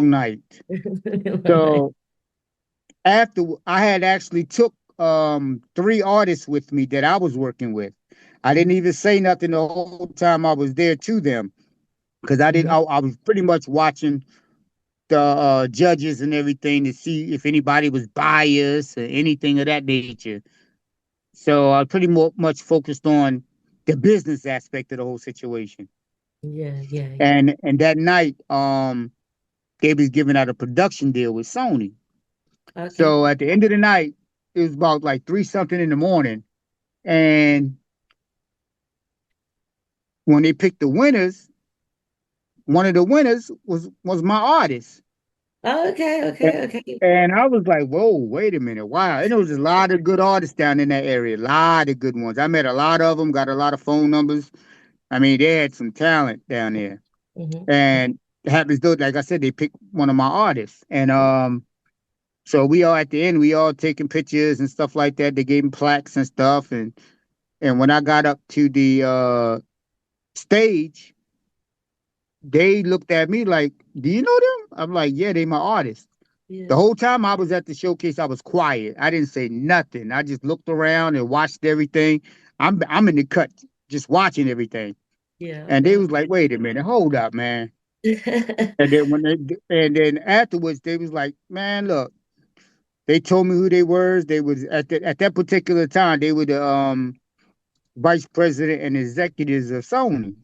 night. Right. So after I had actually took three artists with me that I was working with. I didn't even say nothing the whole time I was there to them because Mhm. I was pretty much watching the judges and everything to see if anybody was biased or anything of that nature. So I pretty much focused on the business aspect of the whole situation. Yeah, yeah, yeah. And that night, they was giving out a production deal with Sony. Okay. So at the end of the night, it was about like three something in the morning, and when they picked the winners, one of the winners was my artist. Okay, And okay, okay. and I was like, whoa, wait a minute. Wow. And there was a lot of good artists down in that area, a lot of good ones. I met a lot of them, got a lot of phone numbers. I mean, they had some talent down there. Hmm. And it happens though, like I said, they picked one of my artists. And so we all at the end, we all taking pictures and stuff like that. They gave me plaques and stuff. And when I got up to the stage, they looked at me like, do you know them? I'm like, yeah, they my artists. The Yeah, whole time I was at the showcase, I was quiet. I didn't say nothing. I just looked around and watched everything. I'm in the cut, just watching everything. yeah, And they yeah. was like, "Wait a minute, hold up, man." And then and then afterwards, they was like, "Man, look." They told me who they were. They was at that particular time. They were the vice president and executives of Sony.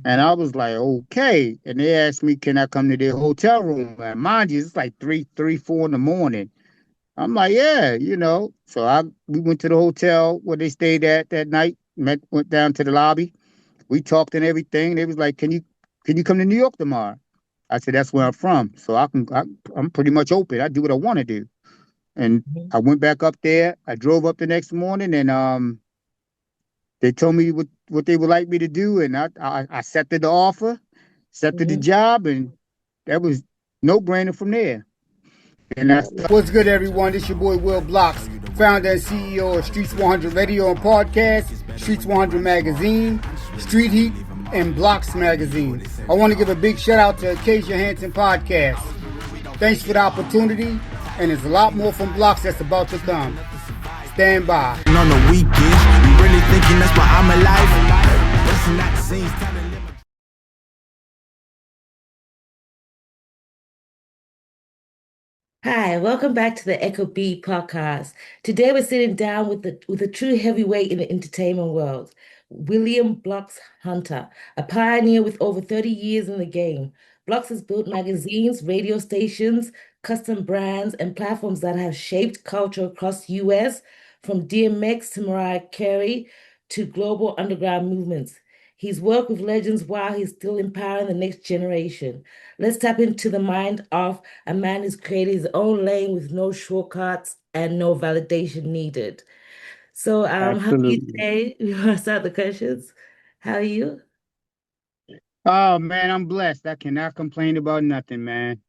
And I was like, okay. And they asked me, can I come to their hotel room? And mind you, it's like 4 in the morning. I'm like, yeah, you know. So we went to the hotel where they stayed at that night. Went down to the lobby. We talked and everything. They was like, can you come to New York tomorrow? I said, that's where I'm from. So I'm pretty much open. I do what I want to do. And Mhm. I went back up there. I drove up the next morning and they told me what they would like me to do. And I accepted the offer, accepted the Mhm. job, and that was no brainer from there. And I What's good, everyone? This your boy Will Blockz, founder and CEO of Streets 100 Radio and Podcast, Streets 100 Magazine, Street Heat, and Blocks Magazine. I want to give a big shout out to Accasia Hansen Podcast. Thanks for the opportunity, and there's a lot more from Blocks that's about to come. Stand by. On the weekends, you really thinking that's why I'm alive? Busting out the scenes, Hi, welcome back to the Echo B podcast. Today we're sitting down with a true heavyweight in the entertainment world, William Blockz Hunter, a pioneer with over 30 years in the game. Blockz has built magazines, radio stations, custom brands, and platforms that have shaped culture across the US, from DMX to Mariah Carey to global underground movements. He's worked with legends while he's still empowering the next generation. Let's tap into the mind of a man who's created his own lane with no shortcuts and no validation needed. So, how are you Absolutely. today? You want to start the questions? How are you? Oh man, I'm blessed. I cannot complain about nothing, man.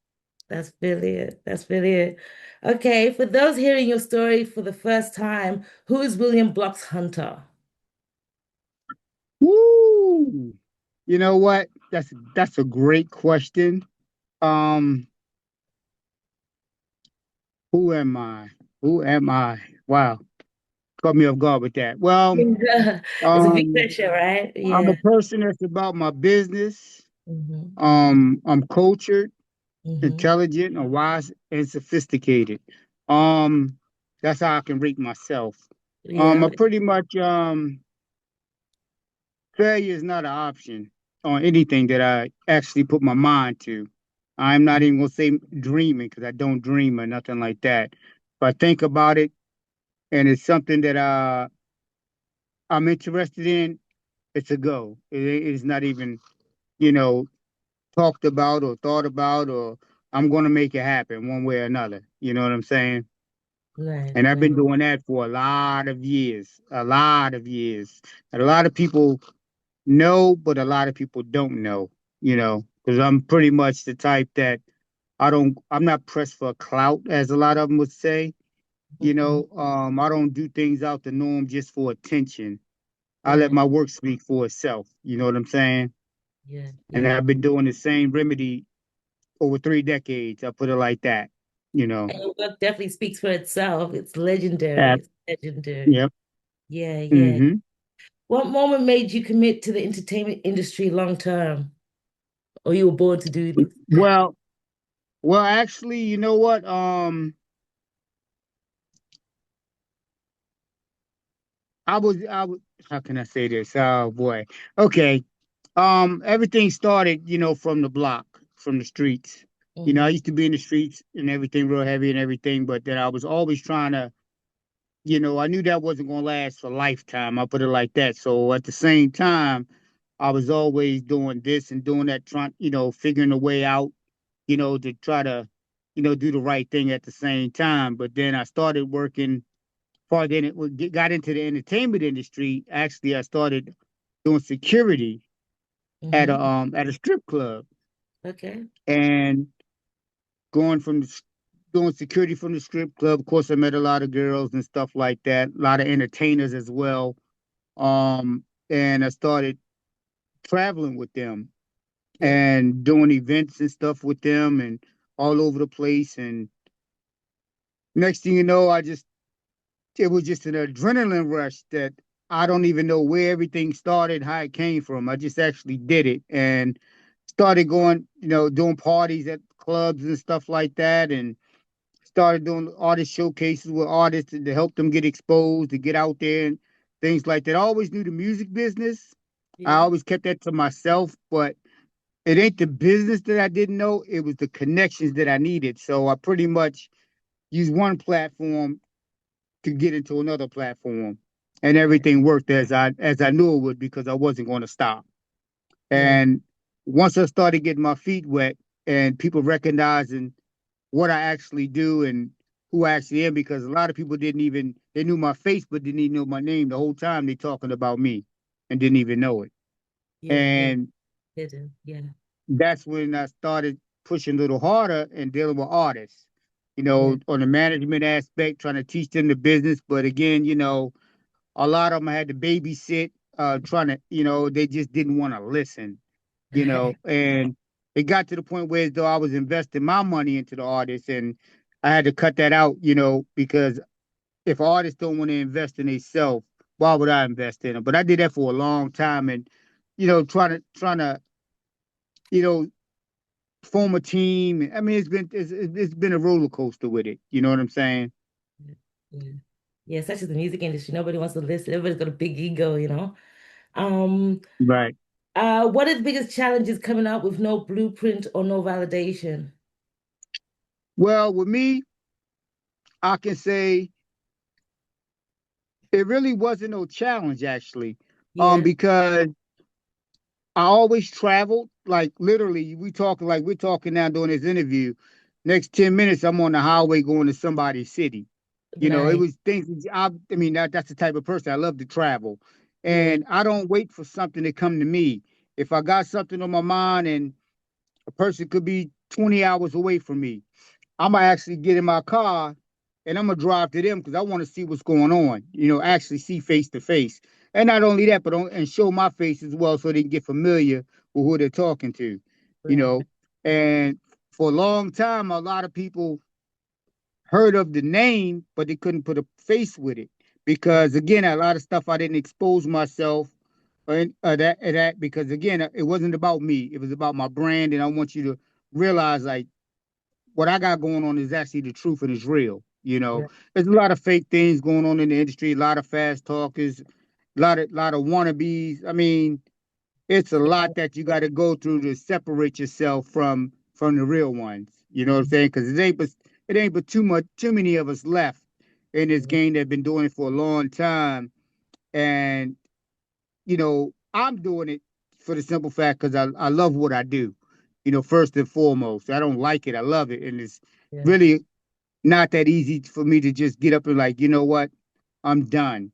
That's brilliant. That's brilliant. Okay, for those hearing your story for the first time, who is William Block's Hunter? Woo! You know what? That's a great question. Um, who am I? Who am I? Wow, caught me off guard with that. Well, It's a big um, question, right? I'm a Yeah. person that's about my business. Hmm. I'm cultured, Hmm. intelligent, and wise and sophisticated. Um, that's how I can rate myself. Yeah. I pretty much failure is not an option on anything that I actually put my mind to. I'm not even gonna say dreaming because I don't dream or nothing like that. If I think about it and it's something that I'm interested in, it's a go. It's not even, you know, talked about or thought about or I'm gonna make it happen one way or another. You know what I'm saying? Right, And I've right. been doing that for a lot of years. And a lot of people know, but a lot of people don't know, you know, because I'm pretty much the type that I'm not pressed for clout, as a lot of them would say. You Hmm. know, I don't do things out the norm just for attention. I let Right. my work speak for itself. You know what I'm saying? Yeah, And yeah. I've been doing the same remedy over 3 decades. I put it like that. You know. And your work definitely speaks for itself. It's legendary. At, It's legendary. yep. Yeah, yeah. Hmm. What moment made you commit to the entertainment industry long term? Or you were born to do this? Well, well, actually, you know what? I was. How can I say this? Oh boy. Okay. Everything started, from the block, from the streets. I Hmm. used to be in the streets and everything real heavy and everything, but then I was always trying to, I knew that wasn't gonna last for a lifetime. I put it like that. So at the same time, I was always doing this and doing that, trying, figuring a way out, to try to, do the right thing at the same time. But then I started working far then got into the entertainment industry. Actually, I started doing security Hmm. at a strip club Okay. and going from doing security from the strip club. Of course, I met a lot of girls and stuff like that, a lot of entertainers as well. And I started traveling with them Yeah. and doing events and stuff with them and all over the place. And next thing you know, it was just an adrenaline rush that I don't even know where everything started, how it came from. I just actually did it and started going, doing parties at clubs and stuff like that, and started doing artist showcases with artists to help them get exposed, to get out there and things like that. I always knew the music business. I Yeah. always kept that to myself, but it ain't the business that I didn't know. It was the connections that I needed. So I pretty much used one platform to get into another platform, and Right. everything worked as I knew it would because I wasn't going to stop. Yeah. And once I started getting my feet wet and people recognizing what I actually do and who I actually am, because a lot of people didn't even they knew my face but didn't even know my name the whole time they talking about me and didn't even know it. Yeah. Yeah. And Hidden. Yeah. that's when I started pushing a little harder and dealing with artists, Yeah. on the management aspect, trying to teach them the business. But again, a lot of them I had to babysit, trying to, they just didn't want to listen, and it got to the point where as though I was investing my money into the artists and I had to cut that out, because if artists don't want to invest in themselves, why would I invest in them? But I did that for a long time and, trying to, you know, form a team. I mean, it's been a roller coaster with it. You know what I'm saying? Yeah. Yeah. Yeah, such as the music industry. Nobody wants to listen. Everybody's got a big ego, you know. Um, Right. what are the biggest challenges coming up with no blueprint or no validation? Well, with me, I can say it really wasn't no challenge actually, Yeah, because I always traveled. Like literally, we're talking now during this interview. Next 10 minutes, I'm on the highway going to somebody's city. It nice. was things. I mean, that's the type of person I love to travel, Yeah, and I don't wait for something to come to me. If I got something on my mind, and a person could be 20 hours away from me, I'm gonna actually get in my car and I'm gonna drive to them because I want to see what's going on. Actually see face to face, and not only that, but and show my face as well so they can get familiar with who they're talking to. You right, know, and for a long time, a lot of people heard of the name, but they couldn't put a face with it right, because again, a lot of stuff I didn't expose myself that because again, it wasn't about me. It was about my brand, and I want you to realize like what I got going on is actually the truth and it's real. right, There's a lot of fake things going on in the industry, a lot of fast talkers, a lot of wannabes. I mean, it's a yeah, lot that you got to go through to separate yourself from the real ones. You know what I'm saying? Because it ain't but too many of us left in this yeah, game that have been doing it for a long time, and I'm doing it for the simple fact because I love what I do. First and foremost, I don't like it. I love it, and it's yeah, really not that easy for me to just get up and like, you know what, I'm done.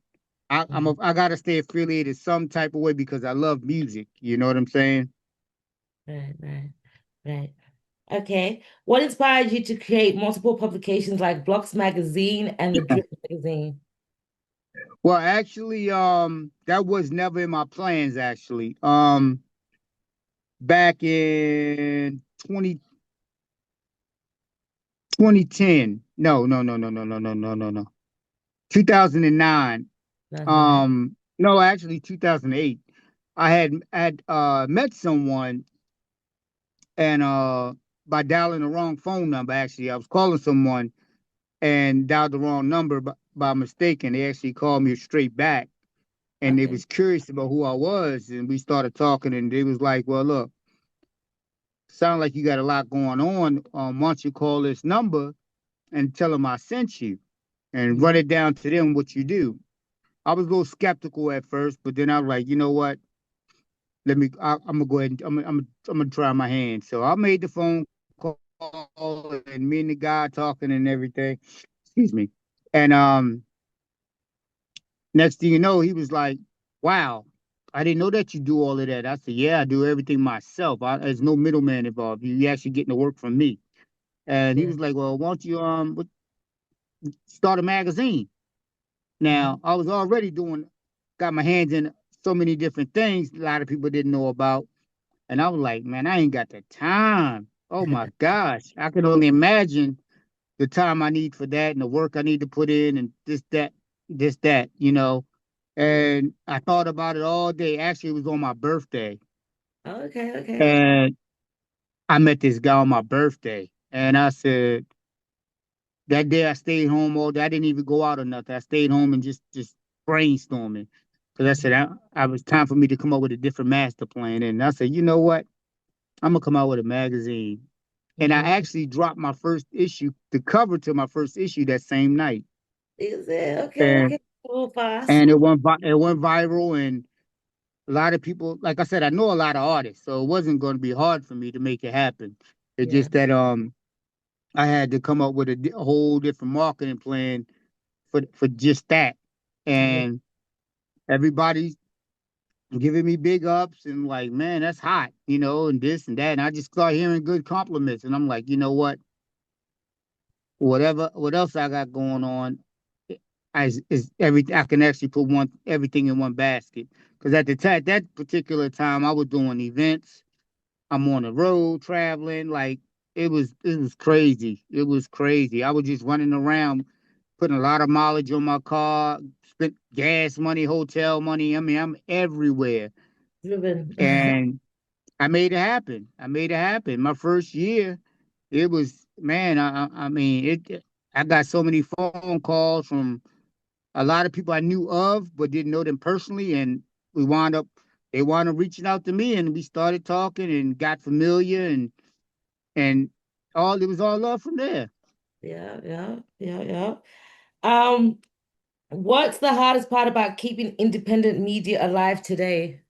mhm, I gotta stay affiliated some type of way because I love music. You know what I'm saying? right, right, right. Okay. What inspired you to create multiple publications like Blocks Magazine and the Drip Magazine? Well, actually, that was never in my plans. Actually, back in 2020. 2010. No, no, no, no, no, no, no, no, no, no. 2009. That's nice. No, actually 2008. I had met someone and by dialing the wrong phone number. Actually, I was calling someone and dialed the wrong number by mistake, and they actually called me straight back. And they Okay. was curious about who I was, and we started talking. And they was like, "Well, look, sound like you got a lot going on. Why don't you call this number and tell them I sent you, and run Mhm. it down to them what you do?" I was a little skeptical at first, but then I was like, you know what? I'm gonna go ahead. I'm gonna try my hand. So I made the phone call, and me and the guy talking and everything. Excuse me. And next thing you know, he was like, "Wow, I didn't know that you do all of that." I said, "Yeah, I do everything myself. There's no middleman involved. You actually getting the work from me." And he Yeah. was like, "Well, why don't you start a magazine?" Hmm. Now I was already got my hands in so many different things a lot of people didn't know about. And I was like, man, I ain't got the time. Oh my gosh. I can only imagine the time I need for that and the work I need to put in and this, that. Yeah. And I thought about it all day. Actually, it was on my birthday. Okay, okay. And I met this guy on my birthday. And I said, that day I stayed home all day. I didn't even go out or nothing. I stayed home and just brainstorming. Because I said, Mhm. I was time for me to come up with a different master plan. And I said, you know what? I'm going to come out with a magazine. And I Mhm. actually dropped my first issue, the cover to my first issue that same night, Is it okay? and Okay. Move fast. it went viral, and a lot of people, like I said, I know a lot of artists, so it wasn't going to be hard for me to make it happen. It's Yeah. just that I had to come up with a whole different marketing plan for just that, Yeah. and everybody's giving me big ups and like, man, that's hot, and this and that, and I just start hearing good compliments, and I'm like, you know what else I got going on, is everything. I can actually put one everything in one basket. Because at the time, that particular time, I was doing events. I'm on the road traveling. Like it was crazy. It was crazy. I was just running around, putting a lot of mileage on my car, spent gas money, hotel money. I mean, I'm everywhere, Driven. and I made it happen. I made it happen. My first year, it was, man. I mean it. I got so many phone calls from a lot of people I knew of but didn't know them personally, and we wound up they wound up reaching out to me, and we started talking and got familiar, and all it was all love from there. Yeah, yeah, yeah, yeah. Um, what's the hardest part about keeping independent media alive today?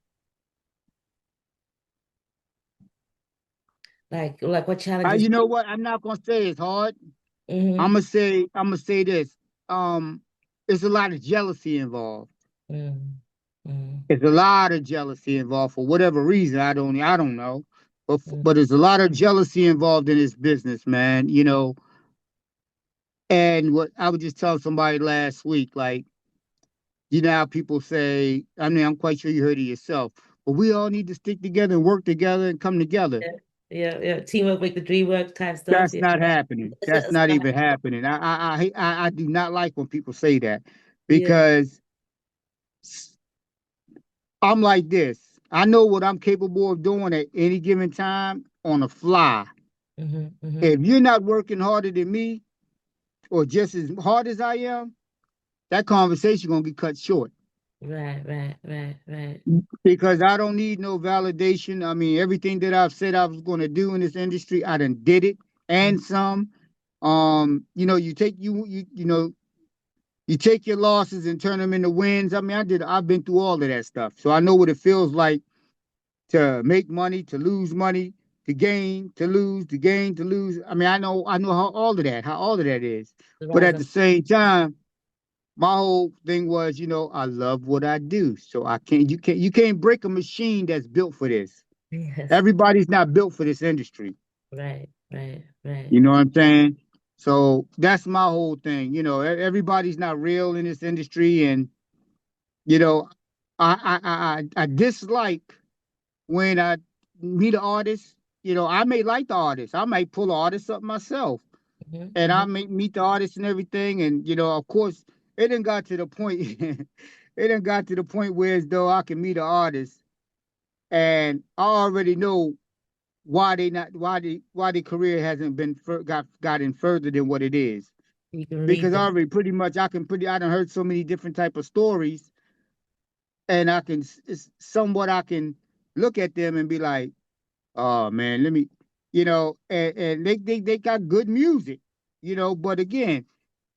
Like what challenges? You know what? I'm not gonna say it's hard. I'm Mm-hmm. gonna say I'm gonna say this. Um, there's a lot of jealousy involved. Mm, mm, There's a lot of jealousy involved for whatever reason. I don't know, but mm. there's a lot of jealousy involved in this business, man. And what I was just telling somebody last week, like, how people say, I mean, I'm quite sure you heard it yourself, but we all need to stick together and work together and come together. Yeah, yeah, yeah. Teamwork, make the dream work type stuff. That's Yeah. not happening. That's It's not not- even happening. I do not like when people say that, yeah. because I'm like this. I know what I'm capable of doing at any given time on the fly. Mm-hmm, mm-hmm. If you're not working harder than me or just as hard as I am, that conversation gonna get cut short. Right, right, right, right. Because I don't need no validation. I mean, everything that I've said I was going to do in this industry, I done did it Mm. and some. You take your losses and turn them into wins. I mean, I've been through all of that stuff, so I know what it feels like to make money, to lose money, to gain, to lose, to gain, to lose. I mean, I know how all of that is. The But rise at of the same time, my whole thing was, I love what I do. So you can't break a machine that's built for this. yes. Everybody's not built for this industry. Right, right, right. You know what I'm saying? So that's my whole thing. Everybody's not real in this industry, and you know, I dislike when I meet an artist. I may like the artist. I might pull an artist up myself. and I hmm meet the artists and everything, and of course, it didn't got to the point. It didn't got to the point where as though I can meet an artist, and I already know why they not why their career hasn't been gotten further than what it is, You can read because I them. already pretty much I done heard so many different type of stories, and it's somewhat I can look at them and be like, oh man, let me, and they got good music, but again,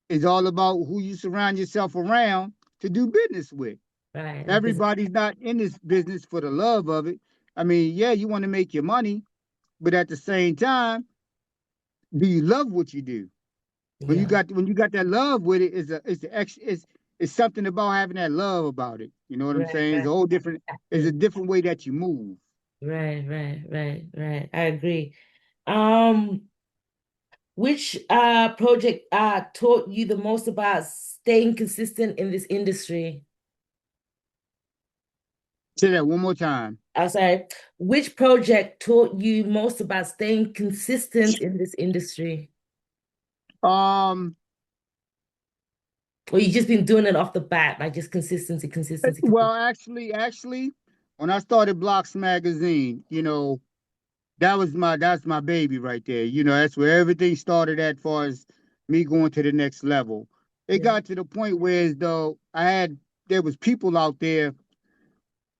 it's all about who you surround yourself around to do business with. Right. The business. Everybody's not in this business for the love of it. I mean, yeah, you want to make your money, but at the same time, do you love what you do? Yeah. When you got that love with it, it's something about having that love about it. You know what I'm Right. saying? It's Right. a whole different. It's a Exactly. different way that you move. Right. Right. Right. Right. I agree. Um, which project taught you the most about staying consistent in this industry? Say that one more time. I'm sorry. Which project taught you most about staying consistent in this industry? Um, Or you just been doing it off the bat, like just consistency, consistency, well, consistency. actually, when I started Blocks Magazine, that's my baby right there. That's where everything started at far as me going to the next level. It Yeah. got to the point where as though there was people out there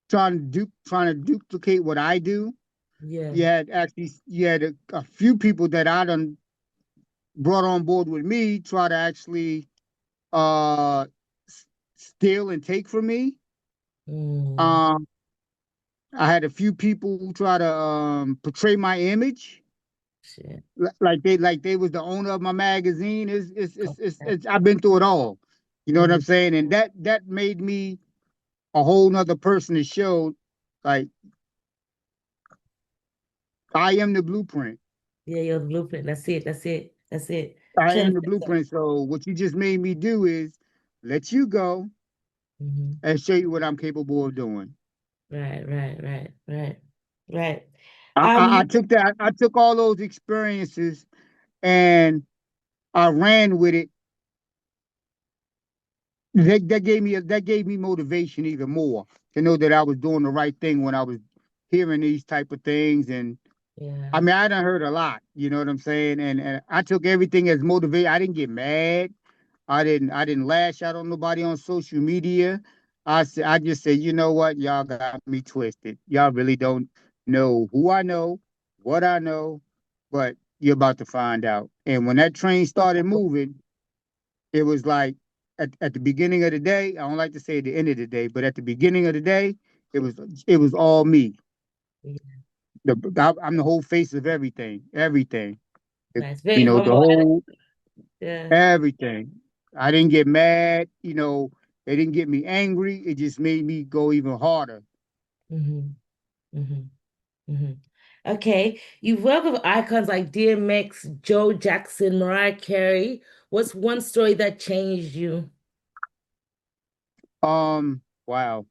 trying to duplicate what I do. Yeah. You had a few people that I done brought on board with me try to actually uh steal and take from me. Mm, Um I had a few people who try to portray my image shit. like they was the owner of my magazine. Okay. I've been through it all. You know what I'm Mhm. saying? And that made me a whole nother person to show like I am the blueprint. Yeah, you're the blueprint. That's it. That's it. That's it. I am the Trendsetter. blueprint. So what you just made me do is let you go hmm and show you what I'm capable of doing. Right, right, right, right, right. I Um, took that. I took all those experiences and I ran with it. That gave me motivation even more to know that I was doing the right thing when I was hearing these type of things. And yeah. I mean, I done heard a lot. You know what I'm saying? And I took everything as motivation. I didn't get mad. I didn't lash out on nobody on social media. I just said, you know what, y'all got me twisted. Y'all really don't know who I know, what I know, but you're about to find out. And when that train started moving, it was like at the beginning of the day. I don't like to say at the end of the day, but at the beginning of the day, it was all me. Yeah. I'm the whole face of everything, everything. Nice. Very The humble. whole Yeah. everything. I didn't get mad. It didn't get me angry. It just made me go even harder. hmm hmm hmm Okay. You've worked with icons like DMX, Joe Jackson, Mariah Carey. What's one story that changed you? Wow.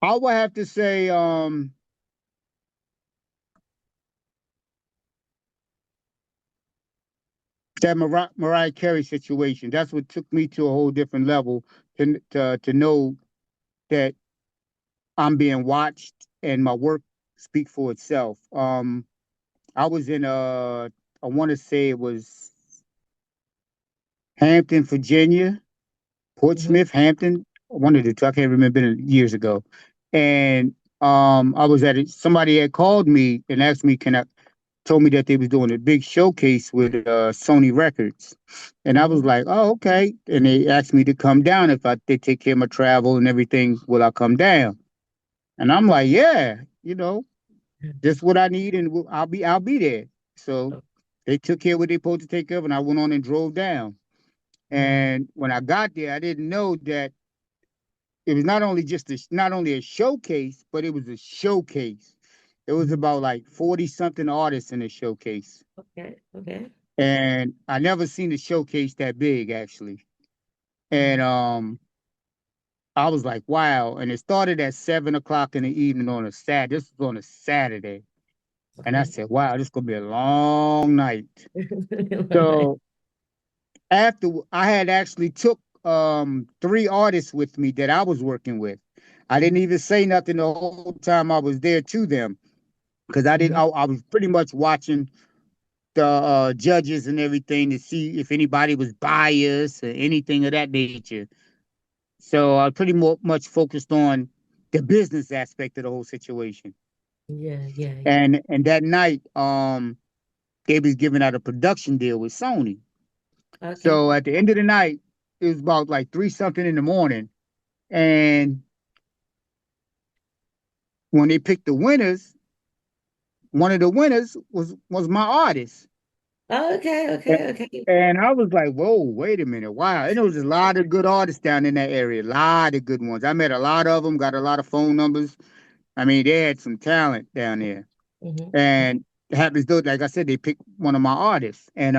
I would have to say, that Mariah Carey situation. That's what took me to a whole different level to know that I'm being watched and my work speak for itself. I was in I want to say it was Hampton, Virginia, hmm Portsmouth, Hampton, one of the two. I can't remember, been years ago. And I was at it. Somebody had called me and asked me, told me that they was doing a big showcase with Sony Records. And I was hmm like, oh, okay. And they asked me to come down if they take care of my travel and everything. Will I come down? And I'm like, yeah, just what I need, and I'll be there. So they took care of what they supposed to take care of, and I went on and drove down. Yeah. And when I got there, I didn't know that it was not only a showcase, but it was a showcase. It was Mhm. about like 40 something artists in the showcase. Okay. Okay. And I never seen a showcase that big actually. And Mm. I was like, wow. And it started at 7 o'clock in the evening on a Saturday. This was on a Saturday. And I Okay. said, wow, this is gonna be a long night. Right. So after I had actually took three artists with me that I was working with. I didn't even say nothing the whole time I was there to them because I didn't. Mhm. I was pretty much watching the judges and everything to see if anybody was biased or anything of that nature. So I pretty much focused on the business aspect of the whole situation. Yeah, yeah, yeah. And that night, they was giving out a production deal with Sony. Okay. So at the end of the night, it was about like three something in the morning, and when they picked the winners, one of the winners was my artist. Oh, okay, And, okay, okay. and I was like, whoa, wait a minute. Wow. And there was a lot of good artists down in that area, a lot of good ones. I met a lot of them, got a lot of phone numbers. I mean, they had some talent down there. Hmm. And it happens though, like I said, they picked one of my artists. And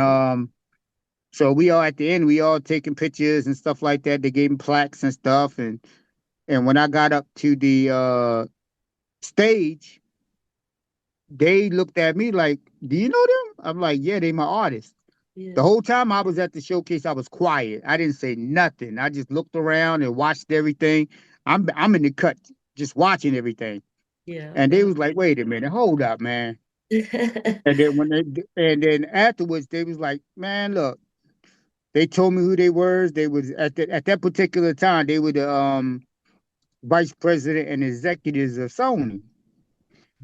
so we all at the end, we all taking pictures and stuff like that. They gave them plaques and stuff. And when I got up to the stage, they looked at me like, do you know them? I'm like, yeah, they my artists. The Yeah, whole time I was at the showcase, I was quiet. I didn't say nothing. I just looked around and watched everything. I'm in the cut, just watching everything. yeah, And they yeah. was like, wait a minute, hold up, man. And then afterwards they was like, man, look, they told me who they were. They was at that particular time, they were the vice president and executives of Sony.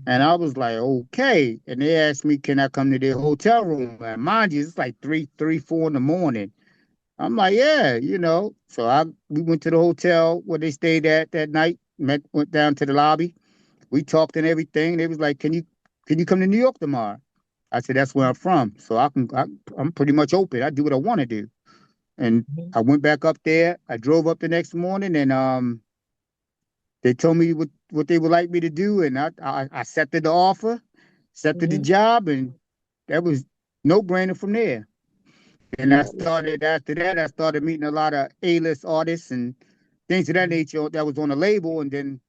And I was like, okay. And they asked me, can I come to their hotel room? And mind you, it's like 4 in the morning. I'm like, yeah, So we went to the hotel where they stayed at that night. Went down to the lobby. We talked and everything. They was like, can you come to New York tomorrow? I said, that's where I'm from, so I'm pretty much open. I do what I want to do. And Mhm. I went back up there. I drove up the next morning, and they told me what they would like me to do, and I accepted the offer, accepted the Mhm. job, and that was no brainer from there. And I started after that. I started meeting a lot of A-list artists and things of that nature that was on the label. And then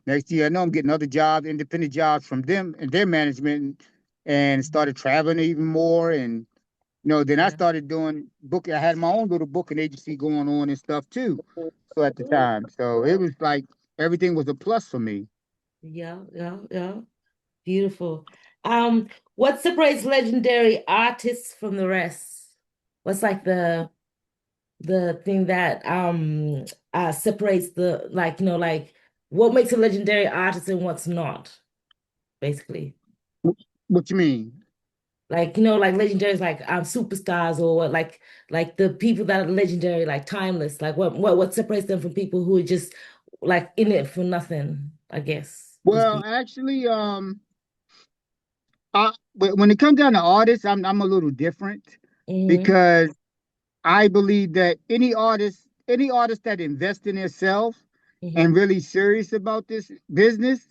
next year, I know I'm getting other jobs, independent jobs from them and their management, and started traveling even more. And then I Yeah. started doing booking. I had my own little booking agency going on and stuff too. So at the Cool. time, so it was like everything was a plus for me. Yeah, yeah, yeah. Beautiful. What separates legendary artists from the rest? What's like the thing that separates the like like what makes a legendary artist and what's not, basically. What you mean? Like like legendary is like superstars or what like the people that are legendary, like timeless. Like what separates them from people who are just like in it for nothing, I guess would Well, be. actually, when it comes down to artists, I'm a little different Hmm. because I believe that any artist that invests in themselves Hmm. and really serious about this business,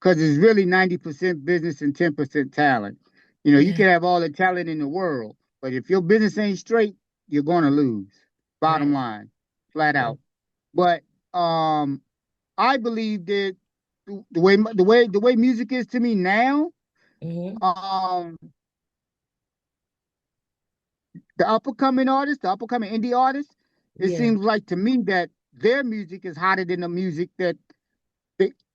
because it's really 90% business and 10% talent. You Yeah, can have all the talent in the world, but if your business ain't straight, you're gonna lose. Bottom right. line, flat Yeah. out. But I believe that the way music is to me now, Hmm. um, the up and coming indie artists, it Yeah. seems like to me that their music is hotter than the music that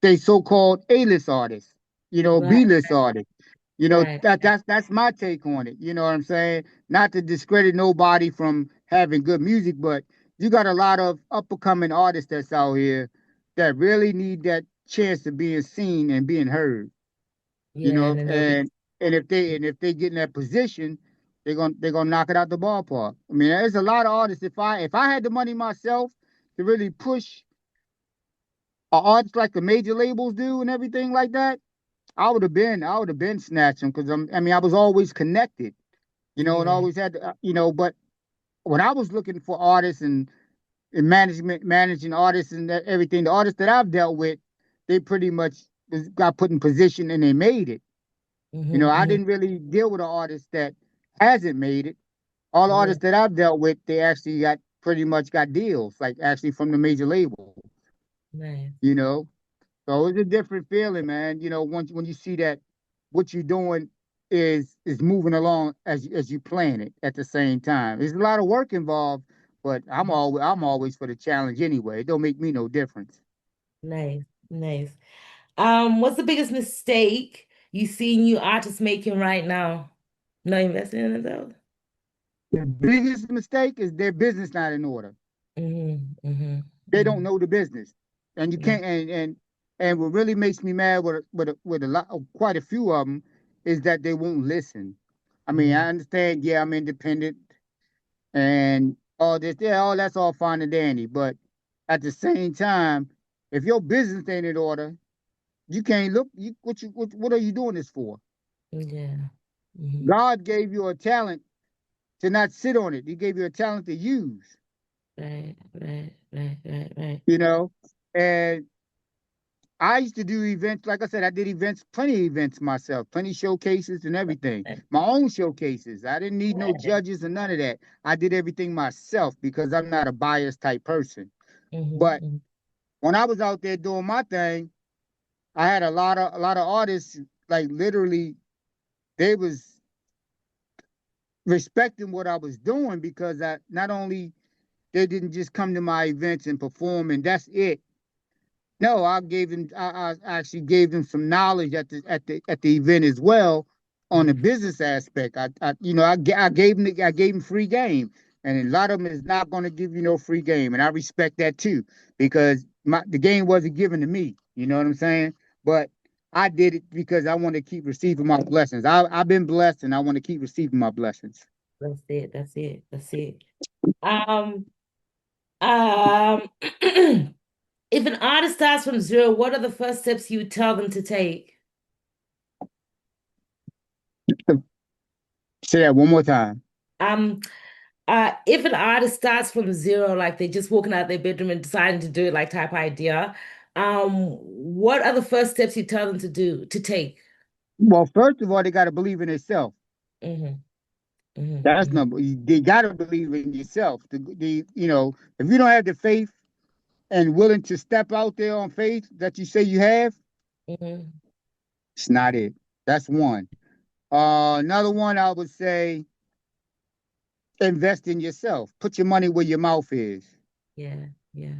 they so-called A-list artists, Right. B-list artists. Right. That's my take on it. You know what I'm saying? Not to discredit nobody from having good music, but you got a lot of up-and-coming artists that's out here that really need that chance of being seen and being heard. You Yeah, and know, then they'll be. and if they get in that position, they're gonna knock it out the ballpark. I mean, there's a lot of artists. If I had the money myself to really push artists like the major labels do and everything like that, I would have been snatching because I was always connected, and Yeah. always had, but when I was looking for artists and managing artists and everything, the artists that I've dealt with, they pretty much got put in position and they made it. Hmm. I Hmm. didn't really deal with an artist that hasn't made it. All the Yeah. artists that I've dealt with, they actually got pretty much got deals, like actually from the major label, Nice. you know. So it's a different feeling, man. Once when you see that. what you're doing is moving along as you plan it at the same time. There's a lot of work involved, but I'm always for the challenge anyway. It don't make me no difference. Nice, nice. What's the biggest mistake you see new artists making right now? Not investing in themselves? The biggest mistake is their business not in order. Mm-hmm, They don't mm-hmm, know the business, and you mm-hmm, can't. And what really makes me mad with a lot, quite a few of them, is that they won't listen. I mean, mm-hmm. I understand. Yeah, I'm independent, and all this. Yeah, all that's all fine and dandy. But at the same time, if your business ain't in order, you can't look. What are you doing this for? Yeah. Mm-hmm. God gave you a talent to not sit on it. He gave you a talent to use. Right, right, right, right, right. You know, and I used to do events. Like I said, I did events, plenty of events myself, plenty of showcases and everything. My own showcases. I didn't need no judges or none of that. I did everything myself because I'm not a biased type person. But Mm-hmm, when I was out there doing my thing, I had a lot of artists, like literally they was respecting what I was doing, because I not only they didn't just come to my events and perform and that's it. No, I gave them. I actually gave them some knowledge at the event as well, on the mm-hmm. business aspect. I gave them free game, and a lot of them is not going to give you no free game, and I respect that too, because the game wasn't given to me. You know what I'm saying? But I did it because I want to keep receiving my blessings. I've been blessed, and I want to keep receiving my blessings. That's it. That's it. That's it. Um, um, if an artist starts from zero, what are the first steps you would tell them to take? Say that one more time. Um, if an artist starts from zero, like they're just walking out their bedroom and deciding to do it, like type idea, what are the first steps you tell them to do to take? Well, first of all, they got to believe in themselves. Hmm. Hmm. That's Hmm. number. They gotta believe in yourself. If you don't have the faith and willing to step out there on faith that you say you have, Hmm. it's not it. That's one. Another one I would say, invest in yourself. Put your money where your mouth is. Yeah, yeah,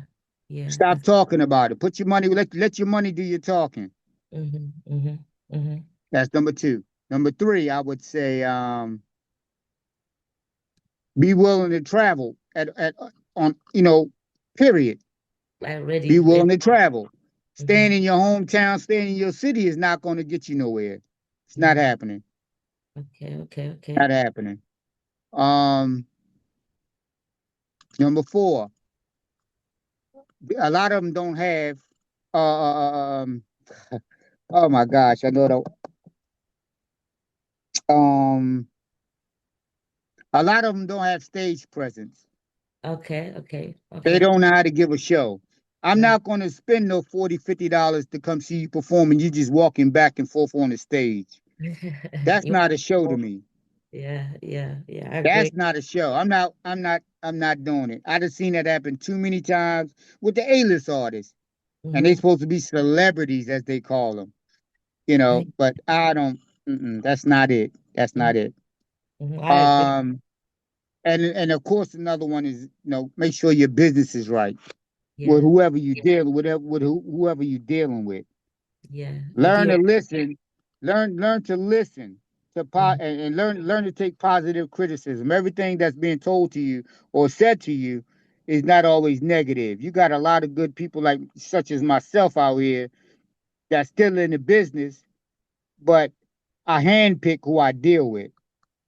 yeah. Stop That's talking about it. Put your money. Let your money do your talking. hmm. Hmm. Hmm. That's number two. Number three, I would say, be willing to travel at on period. Like Be ready, willing ready. to travel. Staying Hmm. in your hometown, staying in your city is not going to get you nowhere. It's not Hmm. happening. Okay, okay, Not okay. happening. Um, Number four, a lot of them don't have. Oh my gosh, I know the. A lot of them don't have stage presence. Okay, okay, They okay. don't know how to give a show. I'm Right. not going to spend no $40, $50 to come see you perform, and you just walking back and forth on the stage. That's You not a show to me. yeah, yeah, yeah, I That's agree. not a show. I'm not doing it. I just seen that happen too many times with the A-list artists, and they Hmm. supposed to be celebrities as they call them. But I don't. That's not it. That's not it. I agree. Um, and of course another one is, make sure your business is right with Yeah, whoever you deal with whoever you're dealing with. yeah. Learn to Idea. listen. Learn to listen to Hmm. and learn to take positive criticism. Everything that's being told to you or said to you is not always negative. You got a lot of good people, like such as myself out here, that's still in the business, but I handpick who I deal with,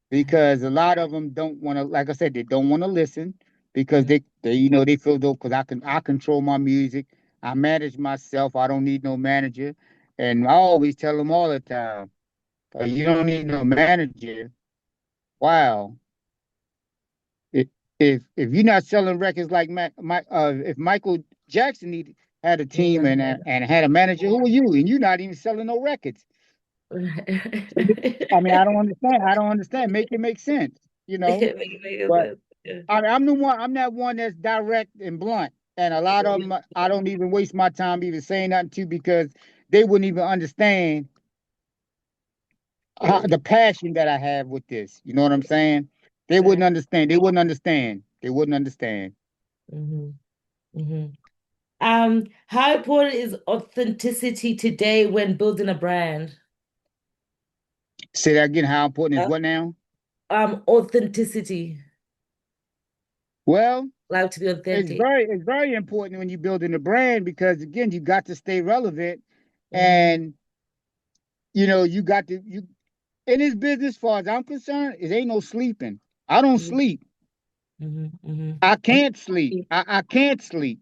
because a lot of them don't want to. Like I said, they don't want to listen because Hmm. they feel though, because I control my music, I manage myself. I don't need no manager, and I always tell them all the time, you don't need no manager. Wow, if if you're not selling records like if Michael Jackson had a team Yeah. and had a manager, who are you? And you're not even selling no records. I mean, I don't understand. I don't understand. Make it make sense, you know. Make But sense. Yeah. I'm the one. I'm that one that's direct and blunt, and a lot of them I don't even waste my time even saying nothing to, because they wouldn't even understand the passion that I have with this. You know what I'm saying? They Right. wouldn't understand. They wouldn't understand. They wouldn't understand. Hmm. Hmm. How important is authenticity today when building a brand? Say that again. How important is Uh, what now? Authenticity, Well, like to be authentic. it's very important when you're building a brand because again, you got to stay relevant, Mm-hmm. and you got to you in this business. As far as I'm concerned, it ain't no sleeping. I don't sleep. Hmm. Hmm. I can't sleep. I can't sleep.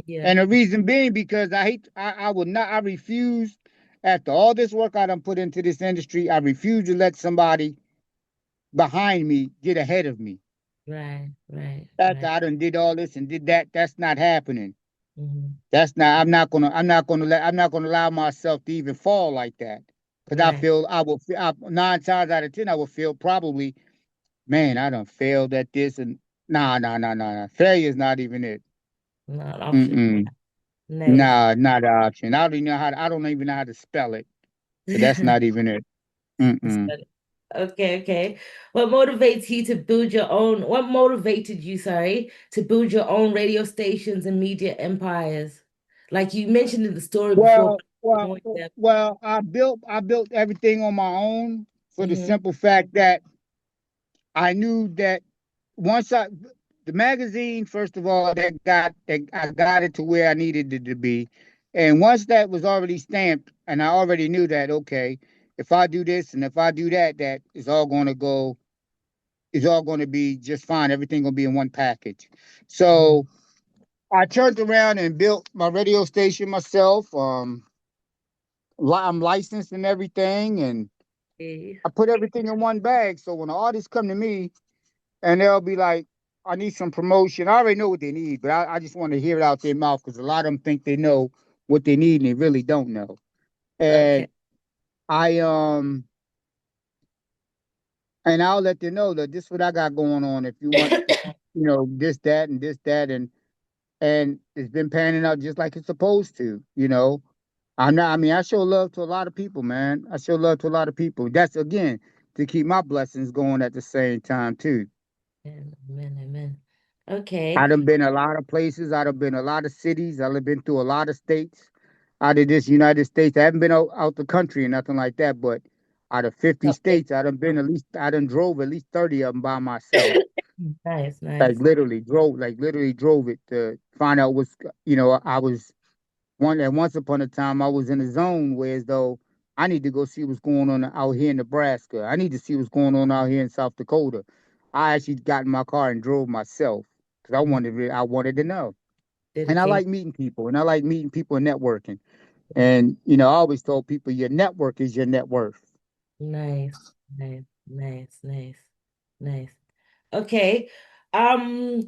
Yeah, And the reason being because I would not I refuse after all this work I done put into this industry, I refuse to let somebody behind me get ahead of me. right, right, After right. I done did all this and did that, that's not happening. Hmm. That's not I'm not gonna allow myself to even fall like that. Cause I Right. feel I will nine times out of ten I will feel probably, man, I done failed at this and nah. Failure is not even it. Not an option. Mm-mm. Nice. Nah, not an option. I don't even know how to spell it. So that's not even it. Mm-mm. Okay, okay. What motivated you, sorry, to build your own radio stations and media empires? Like you mentioned in the story before, Well, but well, more in depth. well. I built everything on my own for the Mm-hmm. simple fact that I knew that once I the magazine, first of all, that I got it to where I needed it to be, and once that was already stamped, and I already knew that okay, if I do this and if I do that, that is all going to go. It's all going to be just fine. Everything going to be in one package. Mm-hmm. So I turned around and built my radio station myself. I'm licensed and everything, and Okay. I put everything in one bag. So when the artists come to me and they'll be like, "I need some promotion," I already know what they need, but I just want to hear it out their mouth because a lot of them think they know what they need and they really don't know. Okay. And I and I'll let them know that this is what I got going on. If you want, this, that, and this, that, and it's been panning out just like it's supposed to. I'm not. I mean, I show love to a lot of people, man. I show love to a lot of people. That's again to keep my blessings going at the same time too. Amen, amen, amen. Okay. I done been a lot of places. I done been a lot of cities. I done been through a lot of states. Out of this United States, I haven't been out the country or nothing like that. But out of 50 Okay. states, I done been at least. I done drove at least 30 of them by myself. Nice, Like nice. literally drove it to find out what's. I was once upon a time I was in a zone where as though I need to go see what's going on out here in Nebraska. I need to see what's going on out here in South Dakota. I actually got in my car and drove myself because Mm. I wanted to know. And I Dedication. like meeting people and I like meeting people and networking. And I always told people your network is your net worth. Nice, nice, nice, nice, nice. Okay. Um,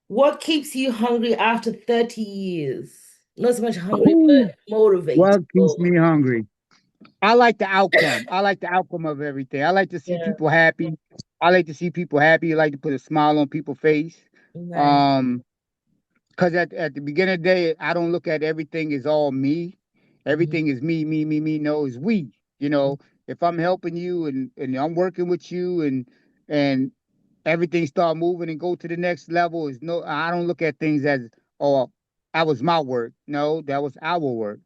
what keeps you hungry after 30 years? Not so much hungry, Ooh, but motivated. what keeps me hungry? I like the outcome. I like the outcome of everything. I like to see Yeah, people happy. I like to see people happy. I like to put a smile on people's face. nice. Um, because at the beginning of the day, I don't look at everything as all me. Hmm. Everything is me, me, me, me. No, it's we. If I'm helping you and I'm working with you and everything start moving and go to the next level, is no. I don't look at things as oh, that was my work. No, that was our work.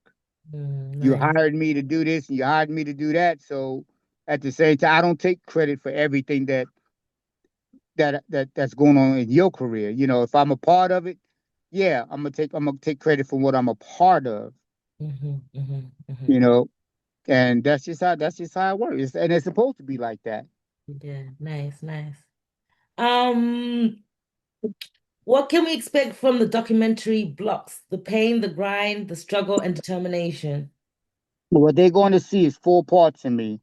You Nice. hired me to do this and you hired me to do that. So at the same time, I don't take credit for everything that's going on in your career. If I'm a part of it, yeah, I'm gonna take credit for what I'm a part of. Hmm. Hmm. You Hmm. know, and that's just how it works, and it's supposed to be like that. Yeah, nice, nice. Um, what can we expect from the documentary Blocks? The pain, the grind, the struggle, and determination. What they're going to see is four parts in me,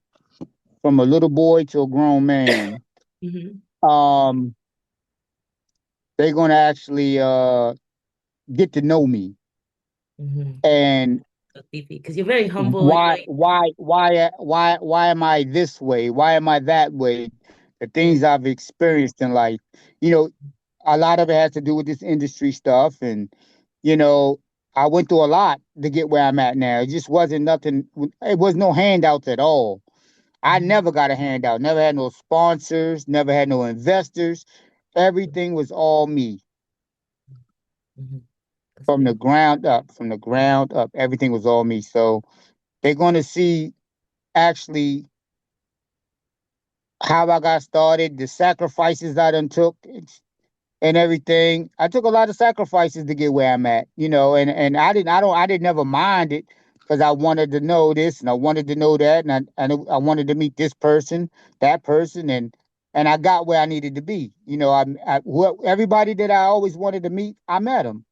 from a little boy to a grown man. Hmm. Um, they're going to actually get to know me Hmm. and Because you're very humble. why am I this way? Why am I that way? The Yeah. things I've experienced in life, you know, a lot of it has to do with this industry stuff, and you know, I went through a lot to get where I'm at now. It just wasn't nothing. It was no handouts at all. I Mhm. never got a handout, never had no sponsors, never had no investors. Everything was all me Mhm. That's from the beautiful. ground up, from the ground up. Everything was all me. So they're going to see actually how I got started, the sacrifices I done took and everything. I took a lot of sacrifices to get where I'm at, and I didn't never mind it because I wanted to know this and I wanted to know that and I wanted to meet this person, that person, and I got where I needed to be. Everybody that I always wanted to meet, I met them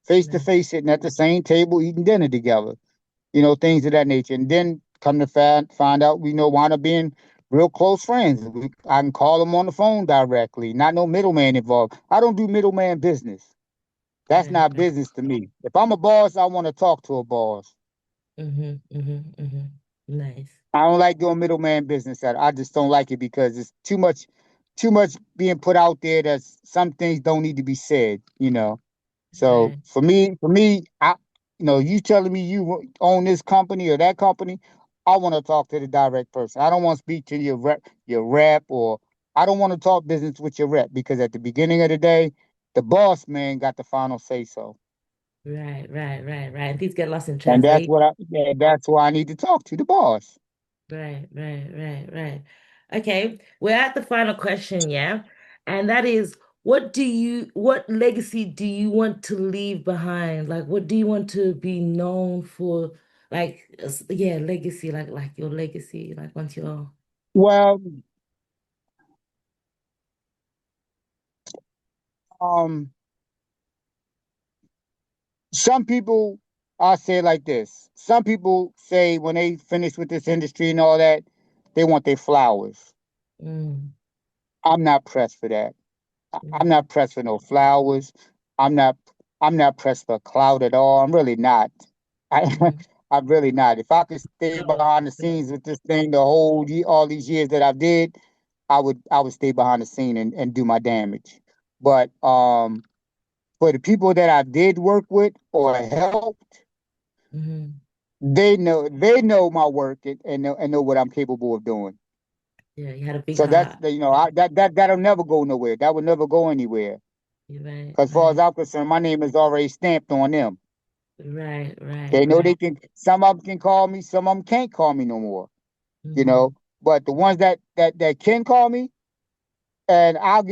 face to Nice. face, sitting at the same table, eating dinner together, things of that nature. And then come to find out, wind up being real close friends. I can call them on the phone directly, not no middleman involved. I don't do middleman business. That's Right, not right. business to me. If I'm a boss, I want to talk to a boss. Nice. I don't like doing middleman business. I just don't like it because it's too much being put out there that some things don't need to be said. So Right. for me, you telling me you own this company or that company, I want to talk to the direct person. I don't want to speak to your rep, or I don't want to talk business with your rep because at the beginning of the day, the boss man got the final say so, Right, right, right, right. And things get lost in and translation. that's why I need to talk to the boss. Right, right, right, right. Okay, we're at the final question, yeah? And that is, what legacy do you want to leave behind? Like, what do you want to be known for? Like, yeah, legacy, like your legacy, like once you're, Well, um, some people, I'll say it like this. Some people say when they finish with this industry and all that, they want their flowers. mm, I'm not pressed for that. I'm right, not pressed for no flowers. I'm not I'm not pressed for clout at all. I'm really not. I mm-hmm. I'm really not. If I could stay behind the scenes with this thing the all these years that I've did, I would stay behind the scene and do my damage. But for the people that I did work with or help, Mm-hmm. they know my work and know what I'm capable of doing. Yeah, you had a big So that's heart. that'll never go nowhere. That would never go anywhere. You're right, As far as right, I'm concerned, my name is already stamped on them. right, right, They know right. they can. Some of them can call me. Some of them can't call me no more. You Mm-hmm. know. But the ones that can call me, and I'll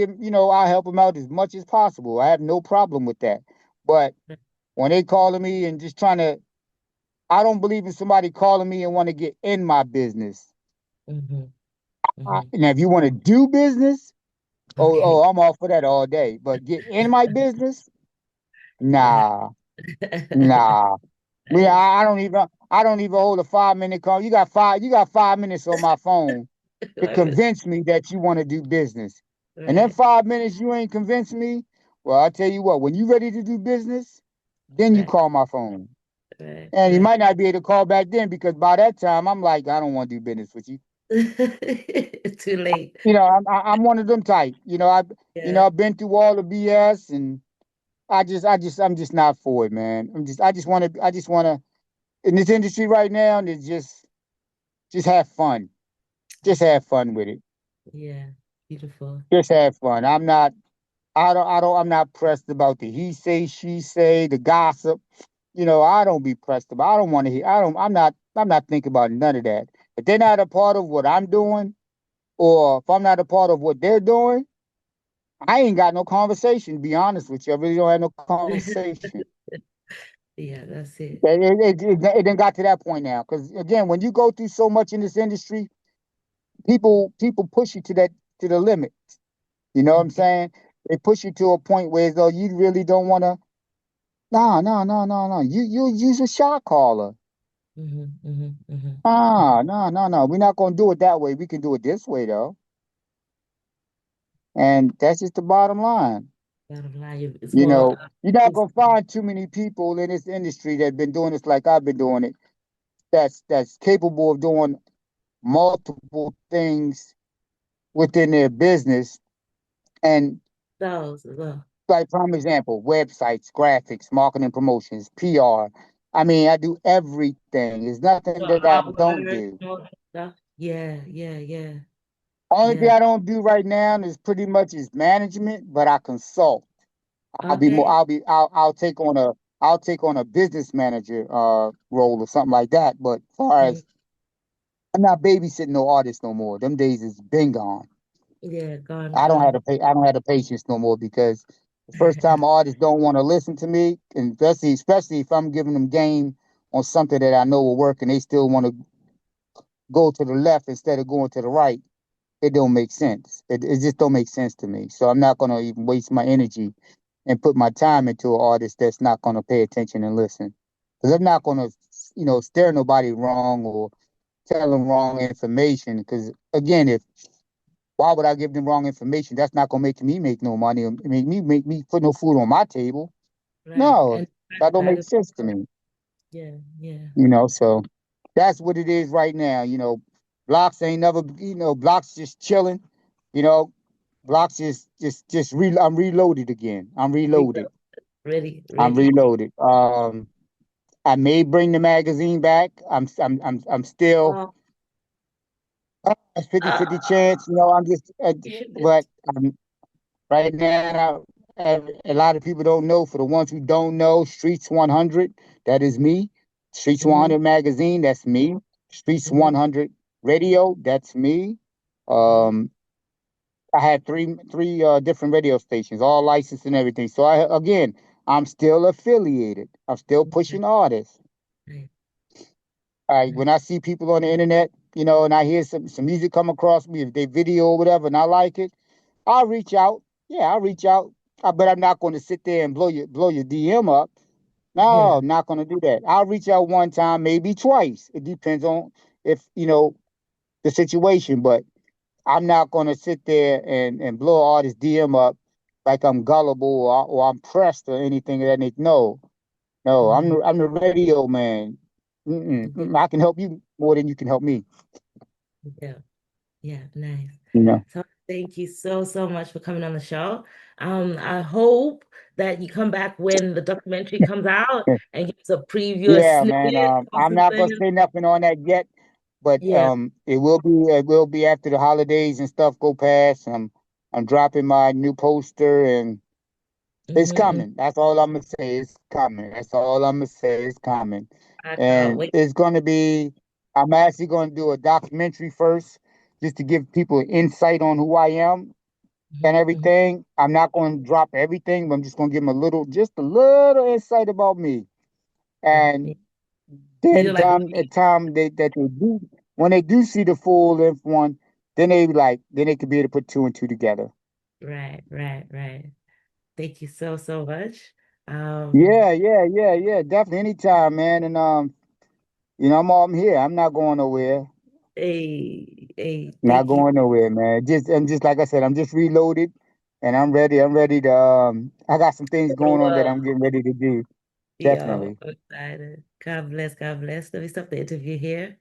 help them out as much as possible. I have no problem with that. But when they calling me and just trying to, I don't believe in somebody calling me and want to get in my business. Mm-hmm. Mm-hmm. Now, if you want to do business, oh, Okay. I'm all for that all day. But get in my business, Yeah. nah, nah. It's I don't even hold a 5 minute call. You got 5 minutes on my phone to right. convince me that you want to do business. And then Right. 5 minutes you ain't convinced me. Well, I'll tell you what, when you ready to do business, then you Right. call my phone. Right. And you Right. might not be able to call back then because by that time I'm like, I don't want to do business with you. Too late. I'm one of them type. Yeah. I've been through all the BS and I'm just not for it, man. I just want to in this industry right now, and it's just have fun. Just have fun with it. Yeah. Beautiful. Just have fun. I'm not pressed about the he say, she say, the gossip. I don't be pressed about. I don't want to hear. I'm not thinking about none of that. If they're not a part of what I'm doing, or if I'm not a part of what they're doing, I ain't got no conversation. To be honest with you, I really don't have no conversation. Yeah, that's it. It done got to that point now. Because again, when you go through so much in this industry, people push you to the limit. You know what I'm Okay. saying? They push you to a point where as though you really don't want to. No, no, no, no, no. You use a shot caller. Mm-hmm. Ah, no, no, no. We're not gonna do it that way. We can do it this way though, and that's just the bottom line. Bottom line, it's You more know, you're not it's gonna find too many people in this industry that been doing this like I've been doing it. That's capable of doing multiple things within their business. And sales as well. like prime example, websites, graphics, marketing, promotions, PR. I mean, I do everything. There's nothing Got that I don't artwork, do. all that stuff. Yeah, yeah, yeah, Only thing yeah. I don't do right now is pretty much is management, but I consult. I'll be more. Okay. I'll take on a business manager role or something like that. But as far Mhm. as I'm not babysitting no artists no more. Them days is been gone. Yeah, gone. I don't have the patience no more because the first time artists don't want to listen to me, and especially if I'm giving them game on something that I know will work, and they still want to go to the left instead of going to the right. It don't make sense. It just don't make sense to me. So I'm not gonna even waste my energy and put my time into an artist that's not gonna pay attention and listen. Because I'm not gonna, stare nobody wrong or tell them wrong information. Because again, if why would I give them wrong information? That's not gonna make me make no money or make me put no food on my table. Right. No, And that don't make bad. sense to me. Yeah, yeah. So that's what it is right now. Blocks ain't never, Blocks just chilling. You know, Blocks I'm reloaded again. I'm reloaded. Rebuilt. Ready, I'm ready. reloaded. I may bring the magazine back. I'm still Oh, a 50-50 ah, chance. I'm just, you but shouldn't. right now, a lot of people don't know. For the ones who don't know, Streets 100, that is me. Streets Mm-hmm, 100 magazine, that's me. Streets mm-hmm, 100 radio, that's me. mm-hmm. Um, I had three different radio stations, all licensed and everything. So I'm still affiliated. I'm still Right, pushing artists. right, When right. I see people on the internet, and I hear some music come across me, if they video or whatever, and I like it, I'll reach out. Yeah, I'll reach out. But I'm not going to sit there and blow your DM up. No, Yeah. I'm not going to do that. I'll reach out one time, maybe twice. It depends on if the situation. But I'm not going to sit there and blow all this DM up like I'm gullible or I'm pressed or anything of that nature. No, no, Mm-hmm. I'm the radio man. Yeah, I can help you more than you can help me. yeah, yeah, nice. You know. So thank you so, so much for coming on the show. I hope that you come back when the documentary comes out and give us a preview, a Yeah, man. snippet or I'm not gonna something. say nothing on that yet, but Yeah. it will be after the holidays and stuff go past. I'm dropping my new poster and it's Mm-hmm. coming. That's all I'm gonna say. It's coming. That's all I'm gonna say. It's coming, I can't and wait. it's gonna be. I'm actually gonna do a documentary first, just to give people insight on who I am and Mm-hmm. everything. I'm not gonna drop everything, but I'm just gonna give them just a little insight about me. Yeah, And yeah. You know, then like time that they do when they do see the full length one, then they could be able to put two and two together. right, right, right. Thank you so, so much. Yeah, yeah, yeah, yeah, definitely anytime, man. And I'm here. I'm not going nowhere. Not Thank you. going nowhere, man. I'm just like I said, I'm just reloaded and I'm ready. I'm ready to I got some things For the going on that world. I'm getting ready to do. Yo, Definitely. I'm excited. God bless, God bless. Let me stop the interview here.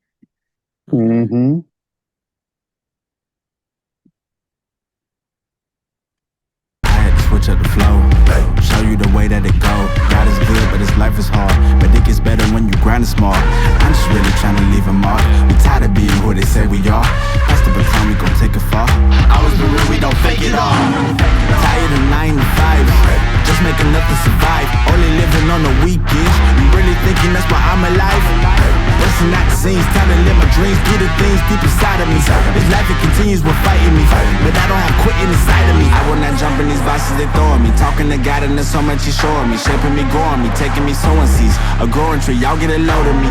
Hold on. Mm-hmm. I had to switch up the flow, show you the way that it go. God is good, but his life is hard. But it gets better when you grind it smart. I'm just really trying to leave a mark. We tired of being who they say we are. That's the baton, we gon' take it far. Always been real, we don't fake it all. Tired of 9 to 5, just making enough to survive. Only living on the weekends. You really thinking that's why I'm alive? Busting out the scenes, time to live my dreams, do the things deep inside of me. This life it continues with fighting me, but I don't have quitting inside of me. I will not jump in these boxes they throwing me. Talking to God and there's so much he's showing me, shaping me, growing me, taking me sowing seeds. A growing tree, y'all get a load of me.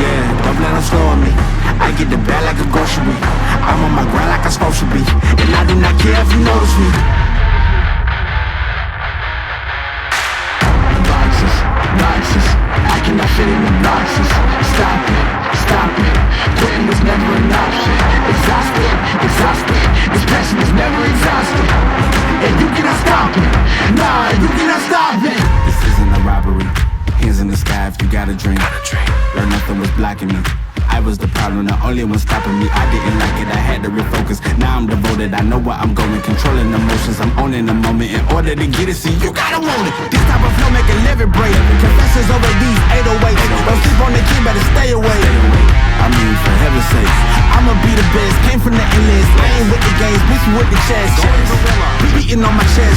Yeah, don't plan on slowing me. I get the bag like a grocery. I'm on my grind like I'm supposed to be, and I do not care if you notice me. Boxes, boxes, I cannot fit in the boxes. Stop it, stop it. Quitting was never an option. Exhausted, exhausted. This passion is never exhausted. And you cannot stop it. Nah, you cannot stop it. This isn't a robbery. Hands in the sky if you got a dream. Learn nothing was blocking me. I was the problem, the only one stopping me. I didn't like it, I had to refocus. Now I'm devoted, I know where I'm going. Controlling emotions, I'm owning the moment. In order to get it, see, you gotta want it. This type of flow make a living break. Confessions over these 808s. Don't sleep on the key, better stay away. I mean, for heaven's sake, I'ma be the best. Came from the endless, lane with the games, bitch with the chest. Beating on my chest.